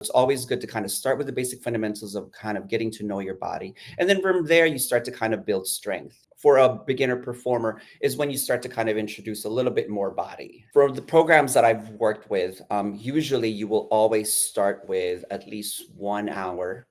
It's always good to kind of start with the basic fundamentals of kind of getting to know your body. And then from there, you start to kind of build strength. For a beginner performer, is when you start to kind of introduce a little bit more body. For the programs that I've worked with, usually you will always start with at least 1 hour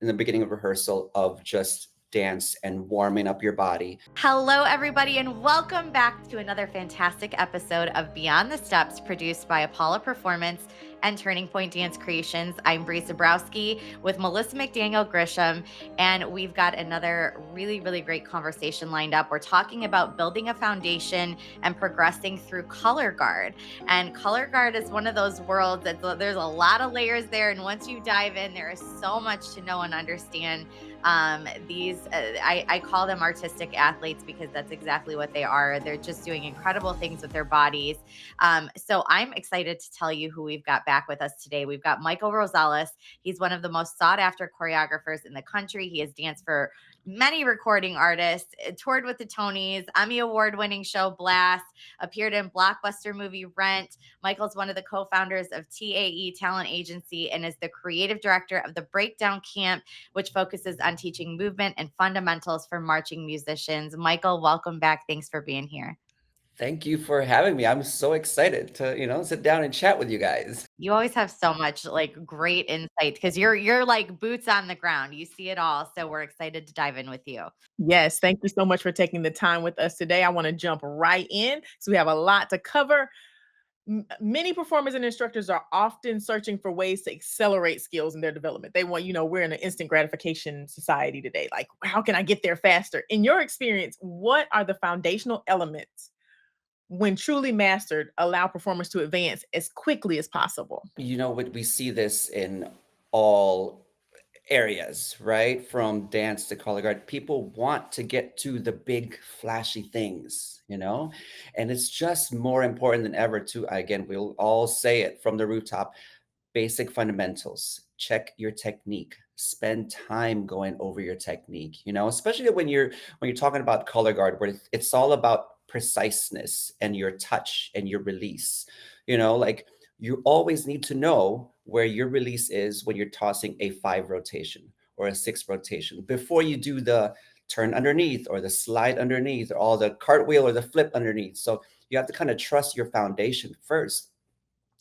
in the beginning of rehearsal of just dance and warming up your body. Hello, everybody, and welcome back to another fantastic episode of Beyond the Steps, produced by Apolla Performance and Turning Point Dance Creations. I'm Bree Zabrowski with Melissa McDaniel Grisham, and we've got another really, really great conversation lined up. We're talking about building a foundation and progressing through Colorguard. And Colorguard is one of those worlds that there's a lot of layers there, and once you dive in, there is so much to know and understand. I call them artistic athletes because that's exactly what they are. They're just doing incredible things with their bodies. So I'm excited to tell you who we've got back with us today. We've got Michael Rosales. He's one of the most sought after choreographers in the country. He has danced for many recording artists, toured with the Tonys, Emmy Award winning show Blast, appeared in blockbuster movie Rent. Michael's one of the co-founders of TAE Talent Agency and is the creative director of the Breakdown Camp, which focuses on teaching movement and fundamentals for marching musicians. Michael, welcome back. Thanks for being here. Thank you for having me. I'm so excited to, sit down and chat with you guys. You always have so much like great insight because you're like boots on the ground. You see it all. So we're excited to dive in with you. Yes, thank you so much for taking the time with us today. I want to jump right in. So we have a lot to cover. Many performers and instructors are often searching for ways to accelerate skills in their development. They want, we're in an instant gratification society today. Like, how can I get there faster? In your experience, what are the foundational elements when truly mastered allow performers to advance as quickly as possible? We see this in all areas, right? From dance to color guard. People want to get to the big flashy things, and it's just more important than ever to, again, we'll all say it from the rooftop, basic fundamentals. Check your technique. Spend time going over your technique, especially when you're talking about color guard, where it's all about preciseness and your touch and your release. Like you always need to know where your release is when you're tossing a 5 rotation or a 6 rotation before you do the turn underneath or the slide underneath or all the cartwheel or the flip underneath. So you have to kind of trust your foundation first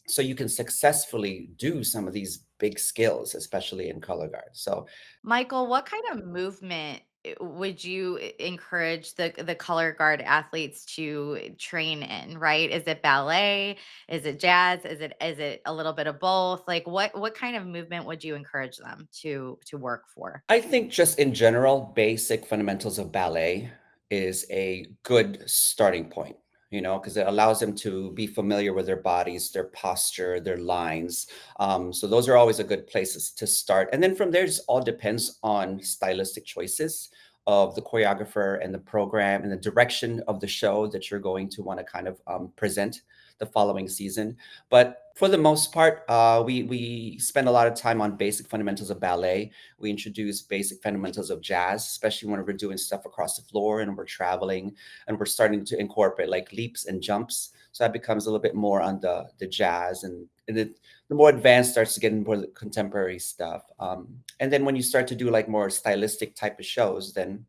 so you can successfully do some of these big skills, especially in color guard. So Michael, what kind of movement would you encourage the color guard athletes to train in, right? Is it ballet? Is it jazz? Is it a little bit of both? Like what kind of movement would you encourage them to work for? I think just in general, basic fundamentals of ballet is a good starting point, because it allows them to be familiar with their bodies, their posture, their lines. So those are always a good places to start. And then from there, it just all depends on stylistic choices of the choreographer and the program and the direction of the show that you're going to want to kind of present the following season. But for the most part, we spend a lot of time on basic fundamentals of ballet. We introduce basic fundamentals of jazz, especially when we're doing stuff across the floor and we're traveling and we're starting to incorporate like leaps and jumps. So that becomes a little bit more on the jazz and the more advanced starts to get into more the contemporary stuff. And then when you start to do like more stylistic type of shows, then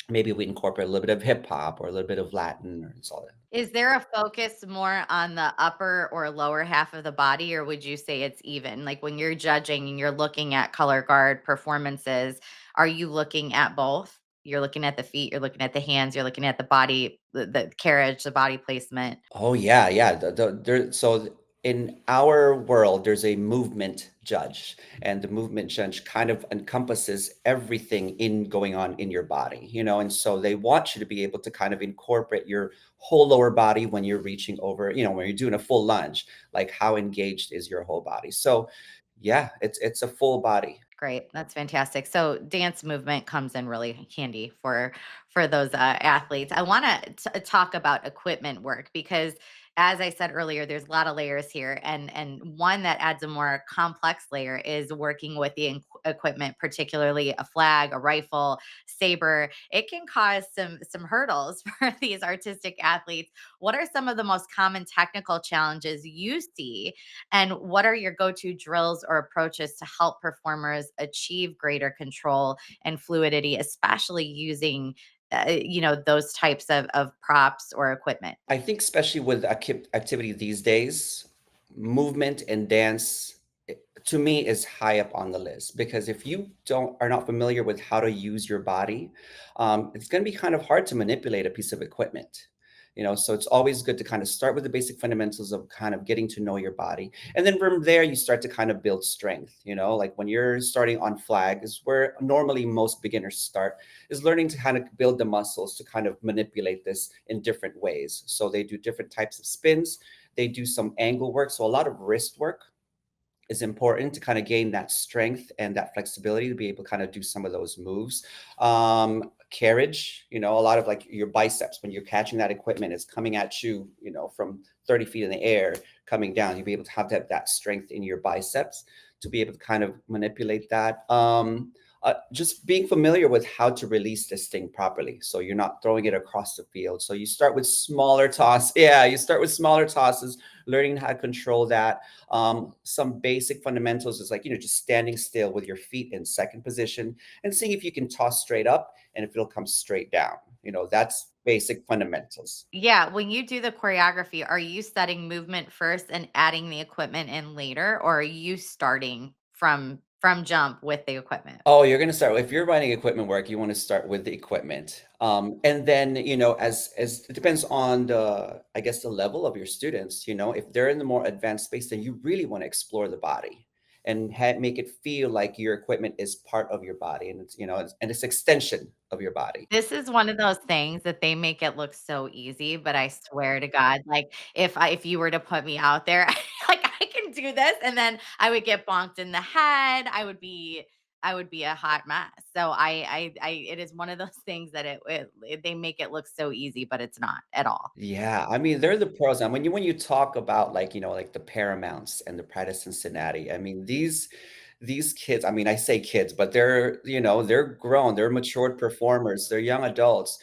maybe we incorporate a little bit of hip hop or a little bit of Latin or it's all that. Is there a focus more on the upper or lower half of the body, or would you say it's even? Like when you're judging and you're looking at color guard performances, are you looking at both? You're looking at the feet, you're looking at the hands, you're looking at the body, the carriage, the body placement. Oh yeah, yeah. So in our world, there's a movement judge, and the movement judge kind of encompasses everything in going on in your body, and so they want you to be able to kind of incorporate your whole lower body when you're reaching over, when you're doing a full lunge, like how engaged is your whole body. So yeah, it's a full body. Great. That's fantastic. So dance movement comes in really handy for those athletes. I want to talk about equipment work because As I said earlier, there's a lot of layers here, and one that adds a more complex layer is working with the equipment, particularly a flag, a rifle, saber. It can cause some hurdles for these artistic athletes. What are some of the most common technical challenges you see, and what are your go-to drills or approaches to help performers achieve greater control and fluidity, especially using those types of props or equipment? I think especially with activity these days, movement and dance, to me, is high up on the list because if you don't are not familiar with how to use your body, it's going to be kind of hard to manipulate a piece of equipment. So it's always good to kind of start with the basic fundamentals of kind of getting to know your body, and then from there you start to kind of build strength. Like when you're starting on flag is where normally most beginners start, is learning to kind of build the muscles to kind of manipulate this in different ways. So they do different types of spins, they do some angle work, so a lot of wrist work is important to kind of gain that strength and that flexibility to be able to kind of do some of those moves. Carriage, a lot of like your biceps, when you're catching that equipment, it's coming at you, from 30 feet in the air, coming down. You'll be able to have that strength in your biceps to be able to kind of manipulate that. Just being familiar with how to release this thing properly. So you're not throwing it across the field. So you start with smaller toss. Yeah, you start with smaller tosses, learning how to control that. Some basic fundamentals is like, just standing still with your feet in second position and seeing if you can toss straight up and if it'll come straight down. That's basic fundamentals. Yeah, when you do the choreography, are you setting movement first and adding the equipment in later, or are you starting from jump with the equipment? Oh, you're gonna start if you're writing equipment work, you wanna start with the equipment. And then, as it depends on the, I guess, the level of your students. If they're in the more advanced space, then you really wanna explore the body and make it feel like your equipment is part of your body and it's extension of your body. This is one of those things that they make it look so easy, but I swear to God, like, if you were to put me out there, like, I can do this, and then I would get bonked in the head, I would be a hot mess. So I it is one of those things that they make it look so easy, but it's not at all. Yeah, I mean, they're the pros. And when you talk about like, like the Paramounts and the Pride of Cincinnati, I mean, these kids, I mean, I say kids, but they're grown, they're matured performers, they're young adults.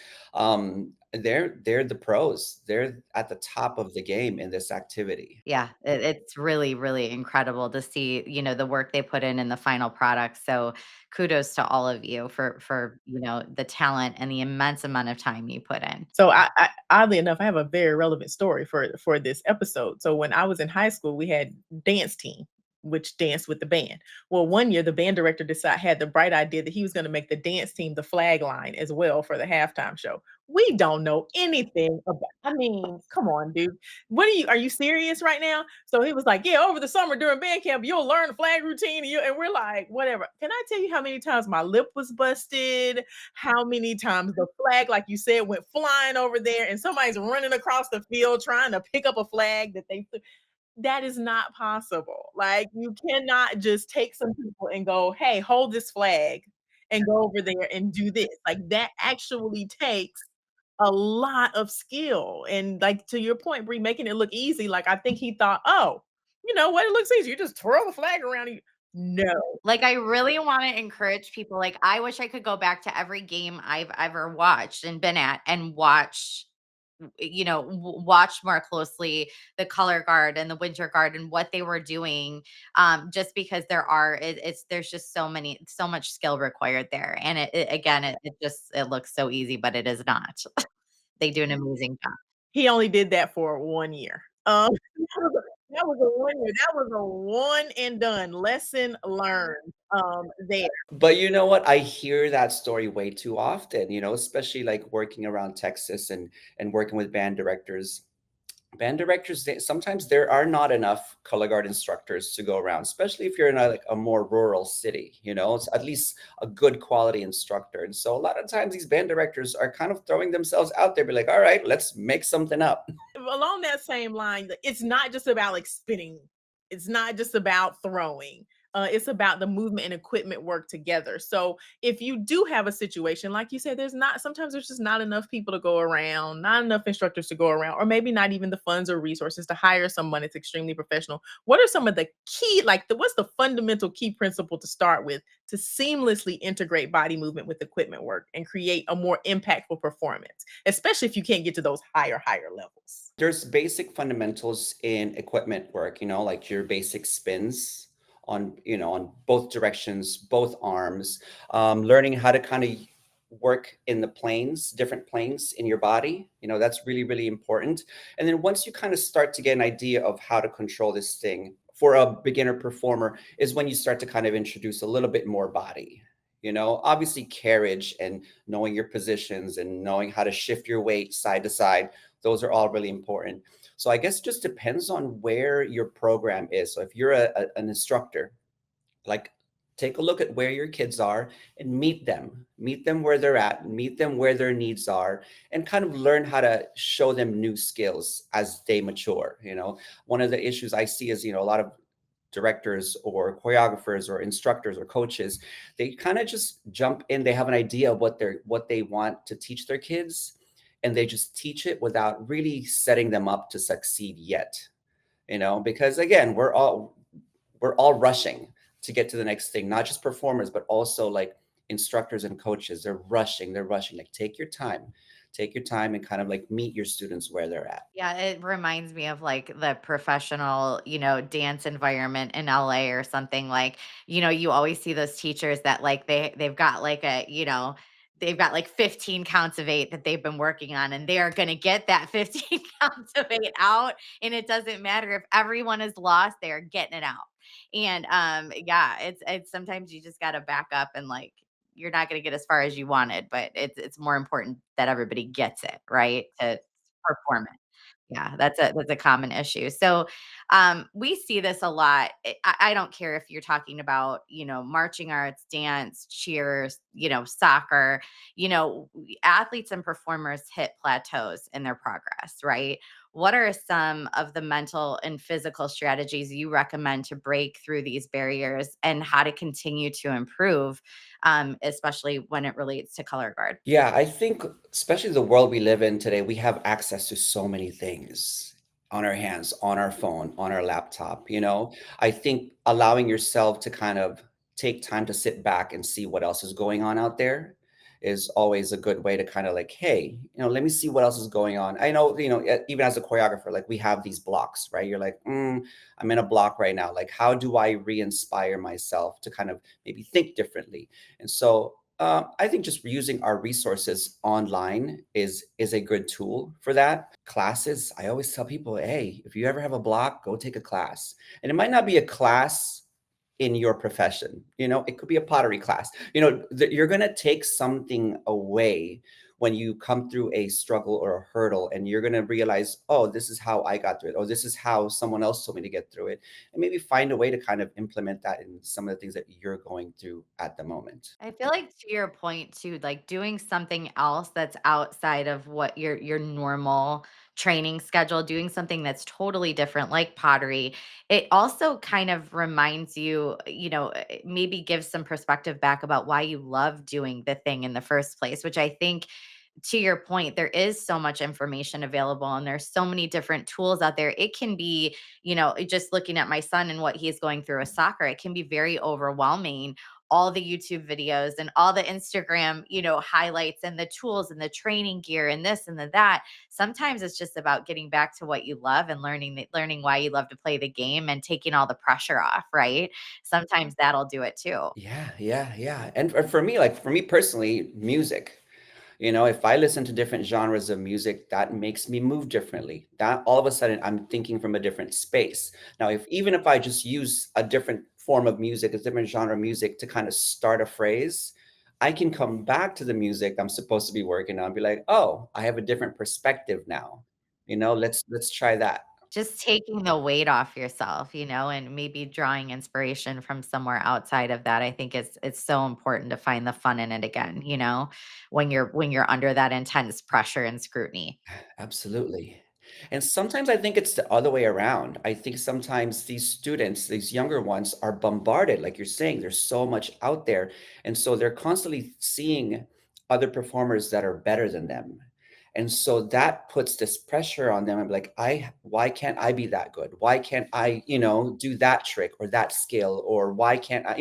They're the pros. They're at the top of the game in this activity. Yeah, it's really, really incredible to see, the work they put in the final product. So kudos to all of you for, the talent and the immense amount of time you put in. So oddly enough, I have a very relevant story for this episode. So when I was in high school, we had dance team, which danced with the band. Well, one year the band director had the bright idea that he was going to make the dance team the flag line as well for the halftime show. We don't know anything about. I mean, come on, dude. Are you serious right now? So he was like, "Yeah, over the summer during band camp, you'll learn the flag routine." And we're like, "Whatever." Can I tell you how many times my lip was busted? How many times the flag, like you said, went flying over there and somebody's running across the field trying to pick up a flag that they that is not possible. Like, you cannot just take some people and go, "Hey, hold this flag," and go over there and do this. Like, that actually takes a lot of skill, and, like, to your point, Bree, making it look easy, like, I think he thought, "Oh, you know what? It looks easy. You just twirl the flag around and no. Like, I really want to encourage people. Like, I wish I could go back to every game I've ever watched and been at and watch more closely the color guard and the winter guard and what they were doing, just because there's just so much skill required there, and again, it looks so easy, but it is not. They do an amazing job. He only did that for 1 year. That was a 1 year, that was a one and done, lesson learned, there. But you know what? I hear that story way too often, especially like working around Texas and working with band directors. Band directors, sometimes there are not enough color guard instructors to go around, especially if you're in a more rural city. It's at least a good quality instructor. And so a lot of times these band directors are kind of throwing themselves out there, be like, all right, let's make something up. Along that same line, it's not just about, like, spinning. It's not just about throwing. It's about the movement and equipment work together. So if you do have a situation, like you said, there's just not enough people to go around, not enough instructors to go around, or maybe not even the funds or resources to hire someone that's extremely professional. What are some of the key, what's the fundamental key principle to start with to seamlessly integrate body movement with equipment work and create a more impactful performance, especially if you can't get to those higher levels? There's basic fundamentals in equipment work, like your basic spins on both directions, both arms, learning how to kind of work in the planes, different planes in your body. That's really, really important. And then once you kind of start to get an idea of how to control this thing for a beginner performer, is when you start to kind of introduce a little bit more body. Obviously carriage and knowing your positions and knowing how to shift your weight side to side, those are all really important. So I guess it just depends on where your program is. So if you're an instructor, like, take a look at where your kids are and meet them where they're at, meet them where their needs are, and kind of learn how to show them new skills as they mature. One of the issues I see is, a lot of directors or choreographers or instructors or coaches, they kind of just jump in. They have an idea of what they want to teach their kids, and they just teach it without really setting them up to succeed yet. Because again, we're all rushing to get to the next thing, not just performers, but also like instructors and coaches. They're rushing. Like, take your time and kind of like meet your students where they're at. Yeah, it reminds me of like the professional, dance environment in LA or something. Like, you always see those teachers that like they've got like they've got like 15 counts of 8 that they've been working on, and they are going to get that 15 counts of 8 out, and it doesn't matter if everyone is lost, they're getting it out. And yeah, it's sometimes you just got to back up and like you're not going to get as far as you wanted, but it's more important that everybody gets it, right? To perform it. Yeah, that's a common issue. So, we see this a lot. I don't care if you're talking about, marching arts, dance, cheers, soccer. Athletes and performers hit plateaus in their progress, right? What are some of the mental and physical strategies you recommend to break through these barriers and how to continue to improve, especially when it relates to color guard? Yeah, I think especially the world we live in today, we have access to so many things on our hands, on our phone, on our laptop. I think allowing yourself to kind of take time to sit back and see what else is going on out there is always a good way to kind of like, hey, let me see what else is going on. I know, even as a choreographer, like, we have these blocks, right? You're like, I'm in a block right now. Like, how do I re-inspire myself to kind of maybe think differently? And so I think just using our resources online is a good tool for that. Classes, I always tell people, hey, if you ever have a block, go take a class. And it might not be a class in your profession. It could be a pottery class. You're going to take something away when you come through a struggle or a hurdle, and you're going to realize, oh, this is how I got through it, or this is how someone else told me to get through it, and maybe find a way to kind of implement that in some of the things that you're going through at the moment. I feel like to your point too, like doing something else that's outside of what your normal training schedule, doing something that's totally different, like pottery. It also kind of reminds you, maybe gives some perspective back about why you love doing the thing in the first place, which I think to your point, there is so much information available and there's so many different tools out there. It can be, just looking at my son and what he's going through with soccer, it can be very overwhelming. All the YouTube videos and all the Instagram, highlights and the tools and the training gear and this and that. Sometimes it's just about getting back to what you love and learning why you love to play the game and taking all the pressure off, right? Sometimes that'll do it too. Yeah, yeah, yeah. And for me personally, music. If I listen to different genres of music, that makes me move differently. That all of a sudden I'm thinking from a different space. Now, if I just use a different form of music, a different genre of music to kind of start a phrase, I can come back to the music I'm supposed to be working on and be like, oh, I have a different perspective now. Let's try that. Just taking the weight off yourself, and maybe drawing inspiration from somewhere outside of that. I think it's so important to find the fun in it again, when you're under that intense pressure and scrutiny. Absolutely. And sometimes I think it's the other way around. I think sometimes these students, these younger ones, are bombarded, like you're saying, there's so much out there. And so they're constantly seeing other performers that are better than them. And so that puts this pressure on them. I'm like, why can't I be that good? Why can't I, do that trick or that skill? Or why can't I?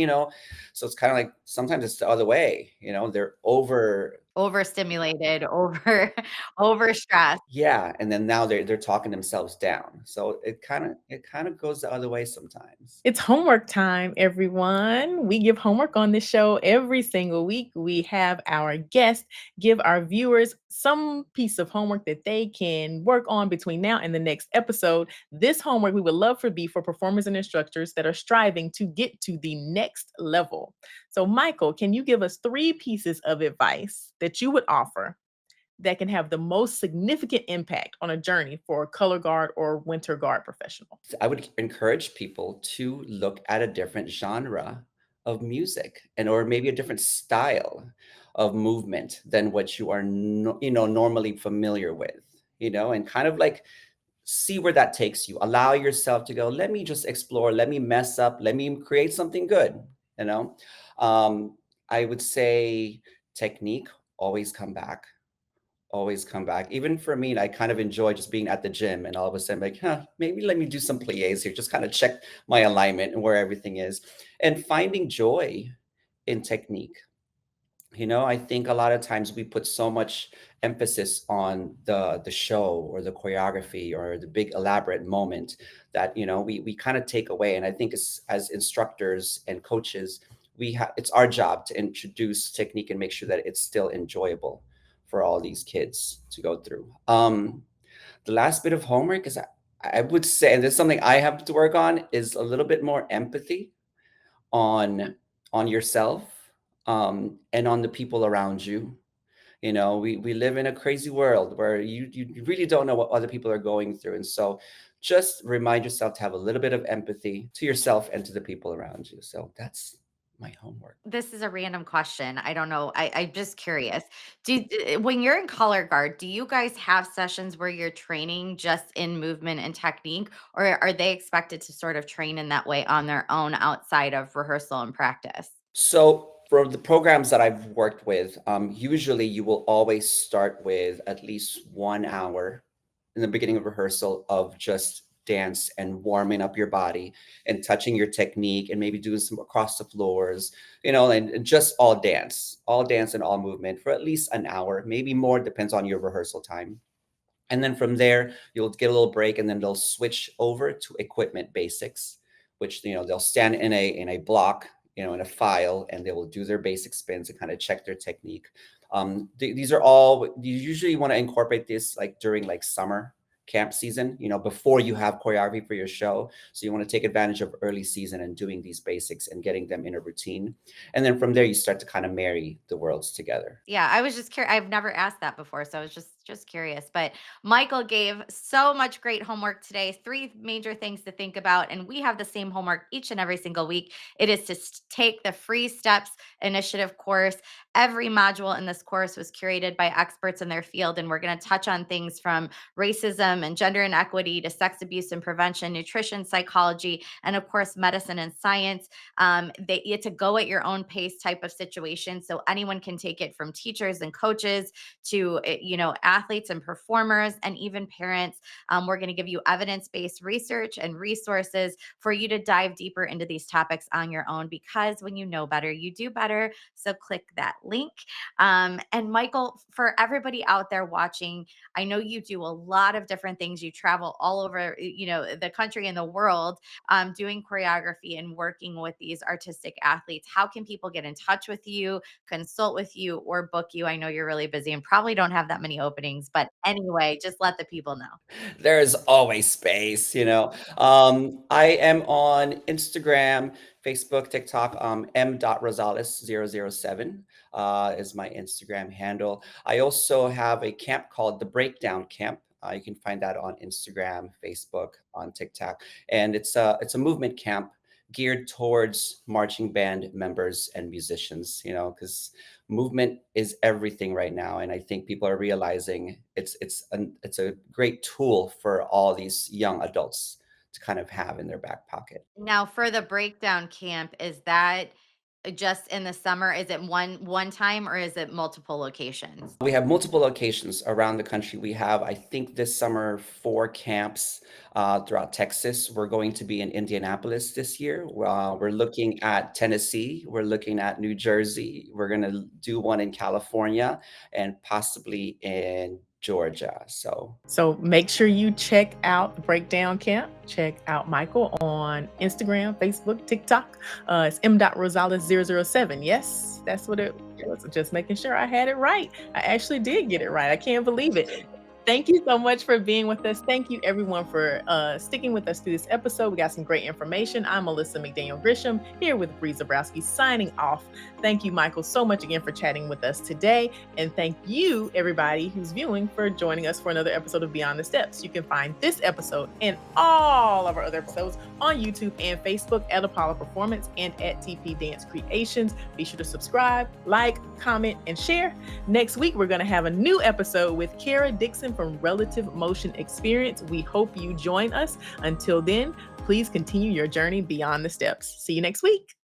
So it's kind of like sometimes it's the other way, they're over. Overstimulated, over overstressed. Yeah, and then now they're talking themselves down. So it kind of goes the other way sometimes. It's homework time, everyone. We give homework on this show every single week. We have our guests give our viewers some piece of homework that they can work on between now and the next episode. This homework we would love for be for performers and instructors that are striving to get to the next level. So, Michael, can you give us three pieces of advice that you would offer that can have the most significant impact on a journey for a color guard or winter guard professional? I would encourage people to look at a different genre of music and or maybe a different style of movement than what you are normally familiar with, and kind of like see where that takes you. Allow yourself to go, let me just explore, let me mess up, let me create something good, you know. Um, I would say technique, always come back. Always come back. Even for me, I kind of enjoy just being at the gym and all of a sudden like, maybe let me do some plies here, just kind of check my alignment and where everything is. And finding joy in technique. I think a lot of times we put so much emphasis on the show or the choreography or the big elaborate moment that we kind of take away. And I think as instructors and coaches, it's our job to introduce technique and make sure that it's still enjoyable for all these kids to go through. The last bit of homework is I would say, and this is something I have to work on, is a little bit more empathy on yourself, and on the people around you. We live in a crazy world where you really don't know what other people are going through, and so just remind yourself to have a little bit of empathy to yourself and to the people around you. So that's my homework. This is a random question. I don't know. I'm just curious. When you're in color guard, do you guys have sessions where you're training just in movement and technique, or are they expected to sort of train in that way on their own outside of rehearsal and practice? So for the programs that I've worked with, usually you will always start with at least 1 hour in the beginning of rehearsal of just dance and warming up your body and touching your technique and maybe doing some across the floors, and just all dance and all movement for at least an hour, maybe more, depends on your rehearsal time. And then from there, you'll get a little break, and then they'll switch over to equipment basics, which they'll stand in a block, in a file, and they will do their basic spins and kind of check their technique. These are all you usually want to incorporate this like during like summer camp season, before you have choreography for your show. So you want to take advantage of early season and doing these basics and getting them in a routine. And then from there, you start to kind of marry the worlds together. Yeah, I was just curious. I've never asked that before, so I was just curious. But Michael gave so much great homework today. Three major things to think about, and we have the same homework each and every single week. It is to take the Free Steps Initiative course. Every module in this course was curated by experts in their field, and we're going to touch on things from racism and gender inequity to sex abuse and prevention, nutrition, psychology, and of course, medicine and science. It's a go at your own pace type of situation, so anyone can take it, from teachers and coaches to athletes and performers and even parents. We're going to give you evidence-based research and resources for you to dive deeper into these topics on your own, because when you know better, you do better. So click that link. And Michael, for everybody out there watching, I know you do a lot of different things. You travel all over, the country and the world, doing choreography and working with these artistic athletes. How can people get in touch with you, consult with you, or book you? I know you're really busy and probably don't have that many openings, but anyway, just let the people know. There's always space. I am on Instagram, Facebook, TikTok. m.rosales007 is my Instagram handle. I also have a camp called the Breakdown Camp. You can find that on Instagram, Facebook, on TikTok, and it's a movement camp geared towards marching band members and musicians, because movement is everything right now. And I think people are realizing it's a great tool for all these young adults to kind of have in their back pocket. Now for the breakdown camp, is that just in the summer? Is it one time or is it multiple locations? We have multiple locations around the country. We have, I think, this summer 4 camps throughout Texas. We're going to be in Indianapolis this year. We're looking at Tennessee. We're looking at New Jersey. We're going to do one in California and possibly in Georgia. So make sure you check out the Breakdown Camp. Check out Michael on Instagram, Facebook, TikTok. It's m.rosales007. Yes, that's what it was. Just making sure I had it right. I actually did get it right. I can't believe it. Thank you so much for being with us. Thank you, everyone, for sticking with us through this episode. We got some great information. I'm Melissa McDaniel Grisham here with Bree Zabrowski signing off. Thank you, Michael, so much again for chatting with us today. And thank you, everybody who's viewing, for joining us for another episode of Beyond the Steps. You can find this episode and all of our other episodes on YouTube and Facebook at Apolla Performance and at TP Dance Creations. Be sure to subscribe, like, comment, and share. Next week, we're going to have a new episode with Kara Dixon from Relative Motion Experience. We hope you join us. Until then, please continue your journey beyond the steps. See you next week.